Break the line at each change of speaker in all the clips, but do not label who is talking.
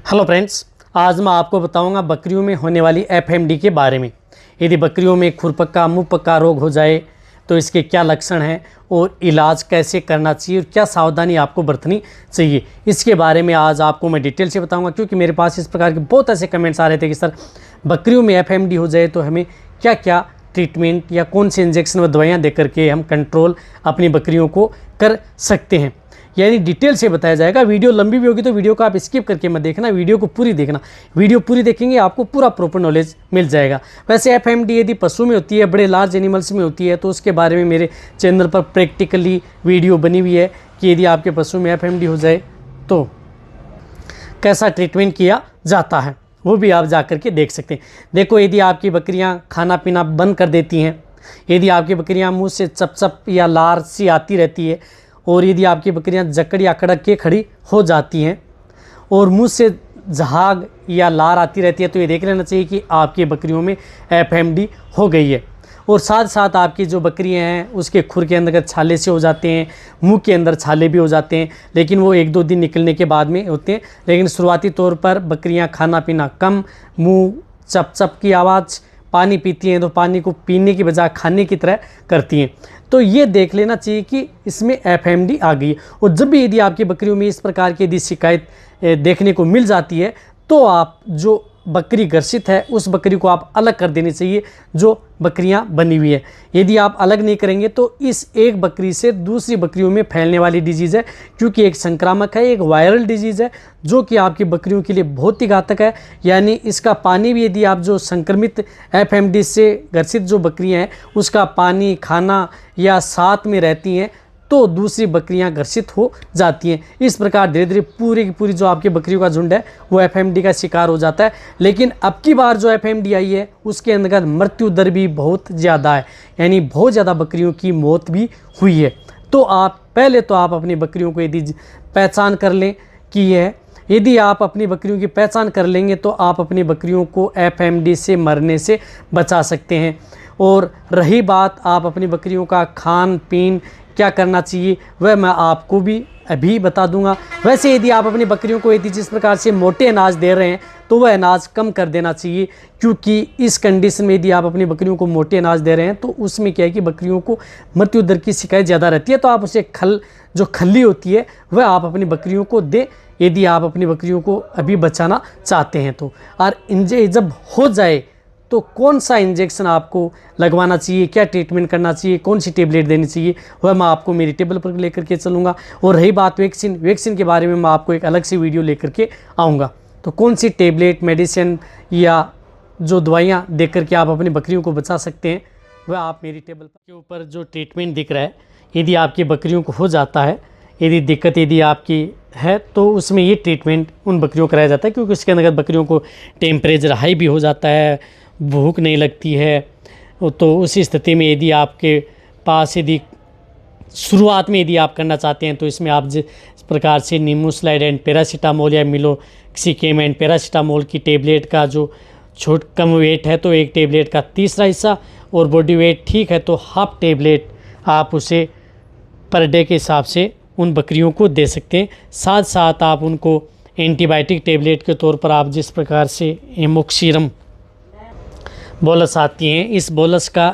Hello friends, आज मैं आपको बताऊंगा बकरियों में होने वाली एफएमडी के बारे में। यदि बकरियों में खुरपक्का मुंह पक्का रोग हो जाए तो इसके क्या लक्षण हैं और इलाज कैसे करना चाहिए और क्या सावधानी आपको बरतनी चाहिए, इसके बारे में आज आपको मैं डिटेल से बताऊंगा। क्योंकि मेरे पास इस प्रकार के बहुत ऐसे कमेंट्स आ रहे थे कि सर बकरियों में एफएमडी हो जाए तो हमें क्या क्या ट्रीटमेंट या कौन से इंजेक्शन व दवाइयाँ दे करके हम कंट्रोल अपनी बकरियों को कर सकते हैं, यानी डिटेल से बताया जाएगा। वीडियो लंबी भी होगी तो वीडियो को आप स्किप करके मत देखना, वीडियो को पूरी देखना। वीडियो पूरी देखेंगे आपको पूरा प्रॉपर नॉलेज मिल जाएगा। वैसे एफएमडी यदि पशु में होती है, बड़े लार्ज एनिमल्स में होती है, तो उसके बारे में मेरे चैनल पर प्रैक्टिकली वीडियो बनी हुई है कि यदि आपके पशु में एफएमडी हो जाए तो कैसा ट्रीटमेंट किया जाता है, वो भी आप जा करके देख सकते हैं। देखो, यदि आपकी बकरियाँ खाना पीना बंद कर देती हैं, यदि आपकी बकरियाँ मुँह से चप या लार सी आती रहती है, और यदि आपकी बकरियां जकड़ या कड़क के खड़ी हो जाती हैं और मुंह से झाग या लार आती रहती है, तो ये देख लेना चाहिए कि आपकी बकरियों में एफएमडी हो गई है। और साथ साथ आपकी जो बकरियां हैं उसके खुर के अंदर छाले से हो जाते हैं, मुंह के अंदर छाले भी हो जाते हैं, लेकिन वो 1-2 दिन निकलने के बाद में होते हैं। लेकिन शुरुआती तौर पर बकरियाँ खाना पीना कम, मुँह चप की आवाज़, पानी पीती हैं तो पानी को पीने की बजाय खाने की तरह करती हैं, तो ये देख लेना चाहिए कि इसमें एफएमडी आ गई है। और जब भी यदि आपकी बकरियों में इस प्रकार की यदि शिकायत देखने को मिल जाती है तो आप जो बकरी ग्रसित है उस बकरी को आप अलग कर देनी चाहिए जो बकरियां बनी हुई है। यदि आप अलग नहीं करेंगे तो इस एक बकरी से दूसरी बकरियों में फैलने वाली डिजीज़ है, क्योंकि एक संक्रामक है, एक वायरल डिजीज़ है जो कि आपकी बकरियों के लिए बहुत ही घातक है। यानी इसका पानी भी, यदि आप जो संक्रमित एफएमडी से ग्रसित जो बकरियां हैं उसका पानी खाना या साथ में रहती हैं तो दूसरी बकरियां ग्रसित हो जाती हैं। इस प्रकार धीरे धीरे पूरी की पूरी जो आपकी बकरियों का झुंड है वो एफएमडी का शिकार हो जाता है। लेकिन अब की बार जो एफएमडी आई है उसके अंतर्गत मृत्यु दर भी बहुत ज़्यादा है, यानी बहुत ज़्यादा बकरियों की मौत भी हुई है। तो आप पहले तो आप अपनी बकरियों को यदि पहचान कर लें कि यदि आप अपनी बकरियों की पहचान कर लेंगे तो आप अपनी बकरियों को एफएमडी से मरने से बचा सकते हैं। और रही बात आप अपनी बकरियों का खान पीन क्या करना चाहिए, वह मैं आपको भी अभी बता दूंगा। वैसे यदि आप अपनी बकरियों को यदि जिस प्रकार से मोटे अनाज दे रहे हैं तो वह अनाज कम कर देना चाहिए, क्योंकि इस कंडीशन में यदि आप अपनी बकरियों को मोटे अनाज दे रहे हैं तो उसमें क्या है कि बकरियों को मृत्यु दर की शिकायत ज़्यादा रहती है। तो आप उसे जो खल्ली होती है वह आप अपनी बकरियों को दें, यदि आप अपनी बकरियों को अभी बचाना चाहते हैं तो। और जब हो जाए तो कौन सा इंजेक्शन आपको लगवाना चाहिए, क्या ट्रीटमेंट करना चाहिए, कौन सी टेबलेट देनी चाहिए, वह मैं आपको मेरी टेबल पर लेकर के चलूँगा। और रही बात वैक्सीन के बारे में मैं आपको एक अलग से वीडियो लेकर के आऊँगा। तो कौन सी टेबलेट, मेडिसिन या जो दवाइयाँ दे करके आप अपनी बकरियों को बचा सकते हैं वह आप मेरी टेबल के ऊपर जो ट्रीटमेंट दिख रहा है, यदि आपकी बकरियों को हो जाता है, यदि दिक्कत यदि आपकी है तो उसमें ये ट्रीटमेंट उन बकरियों को कराया जाता है। क्योंकि उसके अंदर बकरियों को टेम्परेचर हाई भी हो जाता है, भूख नहीं लगती है, तो उसी स्थिति में यदि आपके पास यदि शुरुआत में यदि आप करना चाहते हैं तो इसमें आप जिस प्रकार से निमोस्लाइड एंड पैरासीटामोल या मिलोक्सिकेम एंड पैरासीटामोल की टेबलेट का जो कम वेट है तो एक टेबलेट का तीसरा हिस्सा, और बॉडी वेट ठीक है तो हाफ टेबलेट आप उसे पर डे के हिसाब से उन बकरियों को दे सकते हैं। साथ साथ आप उनको एंटीबायोटिक टेबलेट के तौर पर आप जिस प्रकार से एमोक्सिरम बोलस आती हैं, इस बोलस का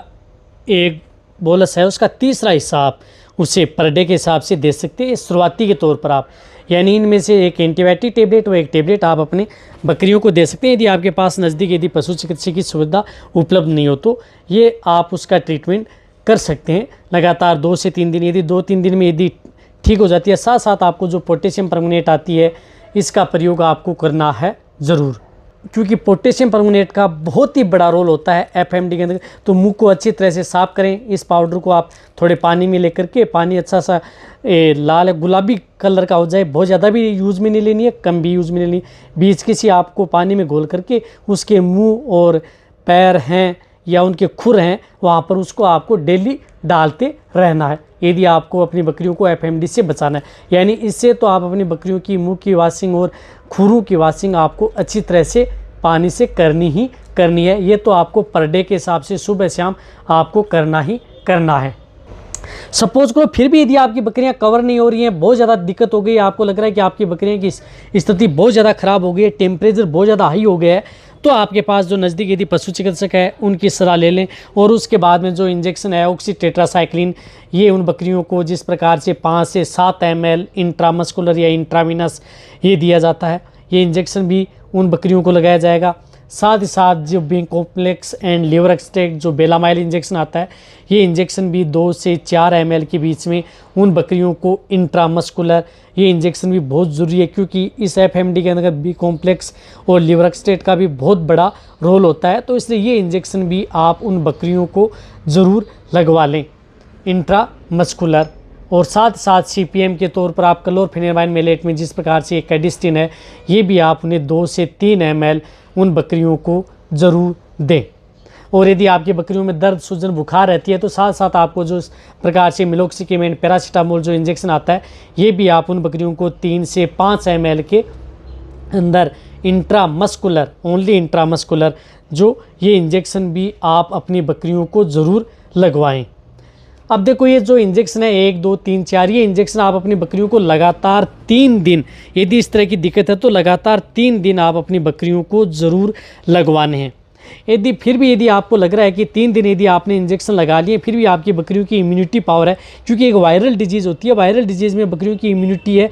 एक बोलस है उसका तीसरा हिस्सा आप उसे पर डे के हिसाब से दे सकते हैं शुरुआती के तौर पर आप। यानी इनमें से एक एंटीबायोटिक टेबलेट और एक टेबलेट आप अपने बकरियों को दे सकते हैं। यदि आपके पास नज़दीक यदि पशु चिकित्सक की सुविधा उपलब्ध नहीं हो तो ये आप उसका ट्रीटमेंट कर सकते हैं लगातार 2 से 3 दिन। यदि 2-3 दिन में यदि ठीक हो जाती है, साथ साथ आपको जो पोटेशियम परमंगनेट आती है इसका प्रयोग आपको करना है ज़रूर, क्योंकि पोटेशियम परमंगनेट का बहुत ही बड़ा रोल होता है एफएमडी के अंदर। तो मुंह को अच्छी तरह से साफ़ करें। इस पाउडर को आप थोड़े पानी में लेकर के, पानी अच्छा सा लाल गुलाबी कलर का हो जाए, बहुत ज़्यादा भी यूज़ में नहीं लेनी है, कम भी यूज़ में नहीं लेनी, बीच किसी आपको पानी में घोल करके उसके मुँह और पैर हैं या उनके खुर हैं वहाँ पर उसको आपको डेली डालते रहना है यदि आपको अपनी बकरियों को एफएमडी से बचाना है। यानी इससे तो आप अपनी बकरियों की मुंह की वॉशिंग और खुरों की वॉशिंग आपको अच्छी तरह से पानी से करनी ही करनी है। ये तो आपको पर डे के हिसाब से सुबह शाम आपको करना ही करना है। सपोज करो फिर भी यदि आपकी बकरियां कवर नहीं हो रही हैं, बहुत ज़्यादा दिक्कत हो गई, आपको लग रहा है कि आपकी बकरियों की स्थिति बहुत ज़्यादा ख़राब हो गई है, टेम्परेचर बहुत ज़्यादा हाई हो गया है, तो आपके पास जो नज़दीक यदि पशु चिकित्सक है उनकी सलाह ले लें। और उसके बाद में जो इंजेक्शन है ऑक्सी टेट्रासाइक्लिन, ये उन बकरियों को जिस प्रकार से 5 से 7 ml इंट्रामस्कुलर या इंट्राविनस ये दिया जाता है, ये इंजेक्शन भी उन बकरियों को लगाया जाएगा। साथ ही साथ जो B complex and liver extract जो बेलामाइल इंजेक्शन आता है, ये इंजेक्शन भी 2 से 4 ml के बीच में उन बकरियों को इंट्रामस्कुलर, ये इंजेक्शन भी बहुत ज़रूरी है, क्योंकि इस एफएमडी के अंदर बी कॉम्प्लेक्स और लिवर एक्सट्रैक्ट का भी बहुत बड़ा रोल होता है। तो इसलिए ये इंजेक्शन भी आप उन बकरियों को ज़रूर लगवा लें इंट्रामस्कुलर। और साथ साथ सीपीएम के तौर पर आप क्लोरफेनेमाइन मेलेट में जिस प्रकार से कैडिस्टिन है, ये भी आप उन्हें 2 से 3 ml उन बकरियों को ज़रूर दें। और यदि आपकी बकरियों में दर्द, सूजन, बुखार रहती है तो साथ साथ आपको जो इस प्रकार से मिलोक्सिकिम एंड पैरासीटामोल जो इंजेक्शन आता है, ये भी आप उन बकरियों को 3 से 5 ml के अंदर इंट्रामस्कुलर, ओनली इंट्रामस्कुलर जो ये इंजेक्शन भी आप अपनी बकरियों को ज़रूर लगवाएं। अब देखो ये जो इंजेक्शन है 1, 2, 3, 4, ये इंजेक्शन आप अपनी बकरियों को लगातार 3 दिन, यदि इस तरह की दिक्कत है तो लगातार 3 दिन आप अपनी बकरियों को ज़रूर लगवाने हैं। यदि फिर भी यदि आपको लग रहा है कि 3 दिन यदि आपने इंजेक्शन लगा लिए फिर भी आपकी बकरियों की इम्यूनिटी पावर है, क्योंकि एक वायरल डिजीज़ होती है, वायरल डिजीज़ में बकरियों की इम्यूनिटी है,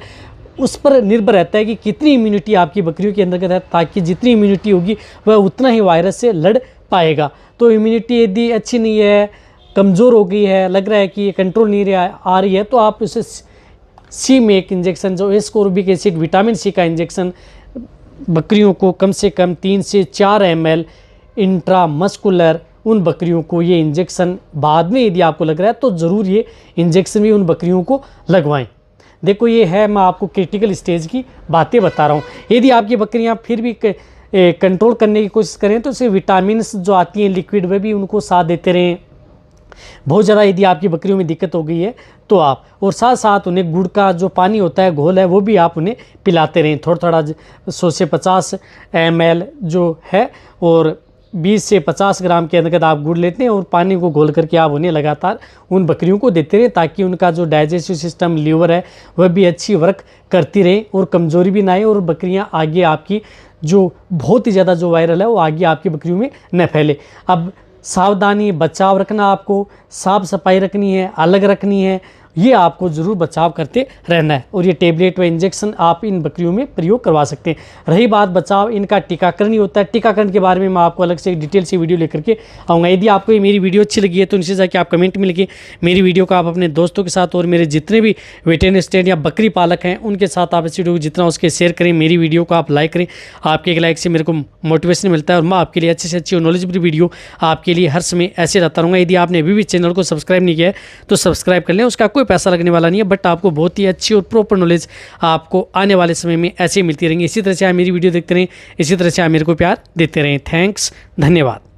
उस पर निर्भर रहता है कि कितनी इम्यूनिटी आपकी बकरियों के अंदर है, ताकि जितनी इम्यूनिटी होगी वह उतना ही वायरस से लड़ पाएगा। तो इम्यूनिटी यदि अच्छी नहीं है, कमज़ोर हो गई है, लग रहा है कि ये कंट्रोल नहीं आ रही है, तो आप उसे सी में एक इंजेक्शन जो एस्कोर्बिक एसिड विटामिन सी का इंजेक्शन बकरियों को कम से कम 3 से 4 ml इंट्रामस्कुलर उन बकरियों को ये इंजेक्शन बाद में यदि आपको लग रहा है तो ज़रूर ये इंजेक्शन भी उन बकरियों को लगवाएं। देखो ये है, मैं आपको क्रिटिकल स्टेज की बातें बता रहा हूँ। यदि आपकी बकरियाँ फिर भी कंट्रोल करने की कोशिश करें तो इसे विटामिन जो आती हैं लिक्विड वे भी उनको साथ देते रहें। बहुत ज़्यादा यदि आपकी बकरियों में दिक्कत हो गई है तो आप, और साथ साथ उन्हें गुड़ का जो पानी होता है, घोल है, वो भी आप उन्हें पिलाते रहें थोड़ा थोड़ा, 100 से 50 ml जो है, और 20 से 50 ग्राम के अंतर्गत आप गुड़ लेते हैं और पानी को घोल करके आप उन्हें लगातार उन बकरियों को देते रहें, ताकि उनका जो डाइजेस्टिव सिस्टम, लीवर है, वह भी अच्छी वर्क करती रहे और कमज़ोरी भी ना आए, और बकरियां आगे आपकी जो बहुत ही ज़्यादा जो वायरल है वो आगे आपकी बकरियों में न फैले। अब सावधानी, बचाव रखना, आपको साफ़ सफाई रखनी है, अलग रखनी है, ये आपको ज़रूर बचाव करते रहना है। और ये टेबलेट व इंजेक्शन आप इन बकरियों में प्रयोग करवा सकते हैं। रही बात बचाव, इनका टीकाकरण ही होता है। टीकाकरण के बारे में मैं आपको अलग से एक डिटेल से वीडियो लेकर के आऊँगा। यदि आपको ये मेरी वीडियो अच्छी लगी है तो नीचे जाके आप कमेंट में लिखिए। मेरी वीडियो को आप अपने दोस्तों के साथ और मेरे जितने भी वेटरनरी स्टूडेंट या बकरी पालक हैं उनके साथ आप इस वीडियो को जितना उसके शेयर करें। मेरी वीडियो को आप लाइक करें, आपके एक लाइक से मेरे को मोटिवेशन मिलता है और मैं आपके लिए अच्छी से अच्छी और नॉलेजेबल वीडियो आपके लिए हर समय ऐसे रहता रहूँगा। यदि आपने अभी भी चैनल को सब्सक्राइब नहीं किया है तो सब्सक्राइब कर लें, उसका कोई पैसा लगने वाला नहीं है, बट आपको बहुत ही अच्छी और प्रॉपर नॉलेज आपको आने वाले समय में ऐसे ही मिलती रहेंगी। इसी तरह से आप मेरी वीडियो देखते रहें, इसी तरह से आप मेरे को प्यार देते रहें। थैंक्स, धन्यवाद।